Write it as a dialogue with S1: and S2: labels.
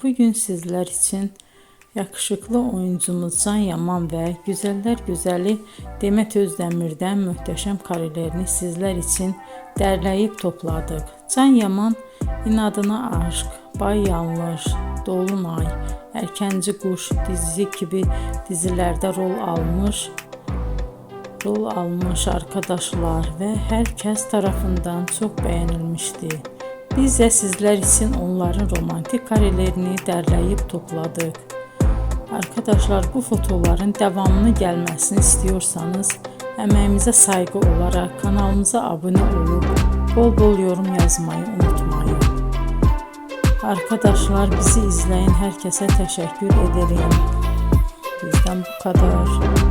S1: bugün sizler için yakışıklı oyuncumuz Can Yaman ve güzeller güzeli Demet Özdemir'den muhteşem karelerini sizler için derleyip topladık. Can Yaman İnadına Aşk, Bay Yanlış, Dolunay, Erkenci Kuş dizi gibi dizilerde rol almış arkadaşlar ve herkes tarafından çok beğenilmişti. Biz de sizler için onların romantik karelerini derleyip topladık. Arkadaşlar, bu fotoların devamını gelmesini istiyorsanız emeğimize saygı olarak kanalımıza abone olup bol bol yorum yazmayı unutmayın. Arkadaşlar, bizi izleyen herkese teşekkür ederim. Bizden bu kadar.